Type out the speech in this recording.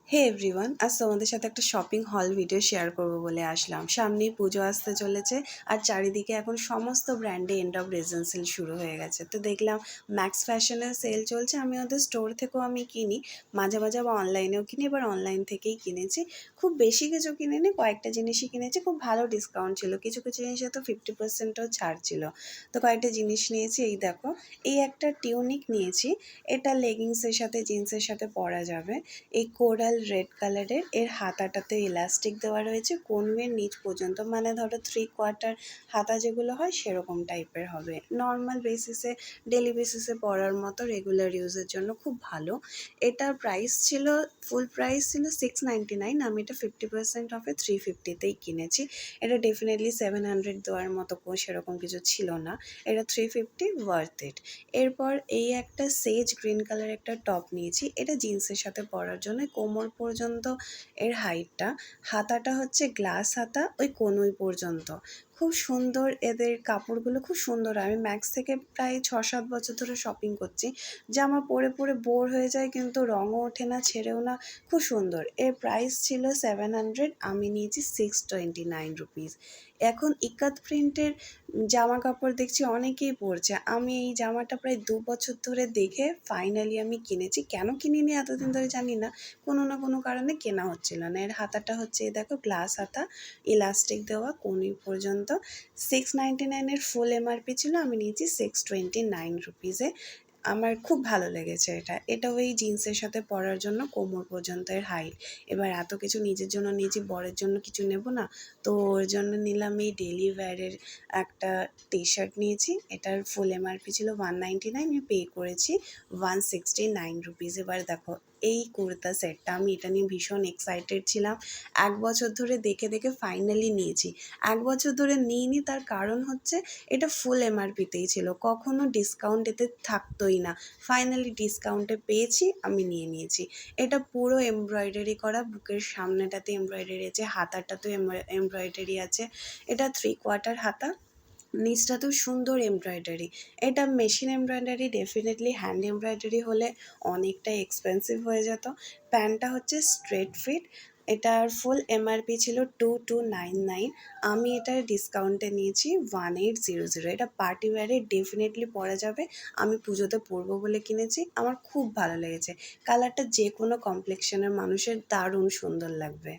হে everyone, আজ তোমাদের সাথে একটা শপিং হল ভিডিও শেয়ার করব বলে আসলাম। সামনেই পুজো আসতে চলেছে আর চারিদিকে এখন সমস্ত ব্র্যান্ডে এন্ড অফ রিজন সেল শুরু হয়ে গেছে। তো দেখলাম ম্যাক্স ফ্যাশনের সেল চলছে। আমি ওদের স্টোর থেকেও আমি কিনি, মাঝে মাঝে আবার অনলাইনেও কিনি, এবার অনলাইন থেকেই কিনেছি। খুব বেশি কিছু কিনিনি, কয়েকটা জিনিসই কিনেছি। খুব ভালো ডিসকাউন্ট ছিল, কিছু কিছু জিনিসে তো 50%ও ছাড় ছিল। তো কয়েকটা জিনিস নিয়েছি। এই দেখো, এই একটা টিউনিক নিয়েছি। এটা লেগিংসের সাথে জিন্সের সাথে পরা যাবে। এই কোরাল রেড কালারের, এর হাতাটাতে ইলাস্টিক দেওয়া রয়েছে কোনওয়ের নিচ পর্যন্ত, মানে ধরো 3/4 হাতা যেগুলো হয় সেরকম টাইপের হবে। নর্মাল বেসিসে, ডেলি বেসিসে পরার মতো, রেগুলার ইউজের জন্য খুব ভালো। এটার প্রাইস ছিল, ফুল প্রাইস ছিল 699। আমি এটা 50% অফে 350তেই কিনেছি। এটা ডেফিনেটলি 700 দেওয়ার মতো সেরকম কিছু ছিল না। এটা 350 ওয়ার্থ ইট। এরপর এই একটা সেজ গ্রিন কালার একটা টপ নিয়েছি। এটা জিন্সের সাথে পরার জন্য, কোমর পর্যন্ত এর হাইটটা। হাতাটা হচ্ছে গ্লাস হাতা, ওই কনুই পর্যন্ত। খুব সুন্দর, এদের কাপড়গুলো খুব সুন্দর। আমি ম্যাক্স থেকে প্রায় 6-7 বছর ধরে শপিং করছি। জামা পরে পরে বোর হয়ে যায়, কিন্তু রঙও ওঠে না, ছেড়েও না। খুব সুন্দর। এর প্রাইস ছিল 700, আমি নিয়েছি 629 রুপিস। এখন ইকাত প্রিন্টের জামা কাপড় দেখছি অনেকেই পরছে। আমি এই জামাটা প্রায় 2 বছর ধরে দেখে ফাইনালি আমি কিনেছি। কেন কিনিনি এতদিন ধরে জানি না, কোনো না কোনো কারণে কেনা হচ্ছিল না। এর হাতাটা হচ্ছে, এই দেখো, গ্লাস হাতা, ইলাস্টিক দেওয়া কোনি পর্যন্ত। 699 ফুল এমআরপি ছিল, আমি নিয়েছি 629 রুপিসে। আমার খুব ভালো লেগেছে এটা। এটা ওই জিন্সের সাথে পরার জন্য, কোমর পর্যন্ত এর হাইট। এবার এত কিছু নিজের জন্য নিয়েছি, বরের জন্য কিছু নেব না, তো ওর জন্য নিলাম এই ডেলি ওয়্যারের একটা টি শার্ট নিয়েছি। এটার ফুল এমআরপি ছিল 199, আমি পে করেছি 169 রুপিস। এবার দেখো এই কুর্তা সেটটা, আমি এটা নিয়ে ভীষণ এক্সাইটেড ছিলাম। 1 বছর ধরে দেখে দেখে ফাইনালি নিয়েছি। 1 বছর ধরে নিইনি, তার কারণ হচ্ছে এটা ফুল এমআরপিতেই ছিল, কখনো ডিসকাউন্ট এতে থাকতোই না। ফাইনালি ডিসকাউন্টে পেয়েছি, আমি নিয়ে নিয়েছি। এটা পুরো এমব্রয়ডারি করা, বুকের সামনেটাতে এমব্রয়ডারি আছে, হাতাটাতেও এমব্রয়ডারি আছে। এটা 3/4 হাতা, নিচটাতেও সুন্দর এমব্রয়ডারি। এটা machine embroidery, definitely hand embroidery হলে অনেকটা এক্সপেন্সিভ হয়ে যেত। প্যান্টটা হচ্ছে স্ট্রেট ফিট। এটার ফুল এমআরপি ছিল 2299, আমি এটার ডিসকাউন্টে নিয়েছি 1800। এটা পার্টি ওয়্যারে ডেফিনেটলি পরা যাবে। আমি পুজোতে পরবো বলে কিনেছি, আমার খুব ভালো লেগেছে। কালারটা যে কোনো কমপ্লেক্সনের মানুষের দারুণ সুন্দর লাগবে।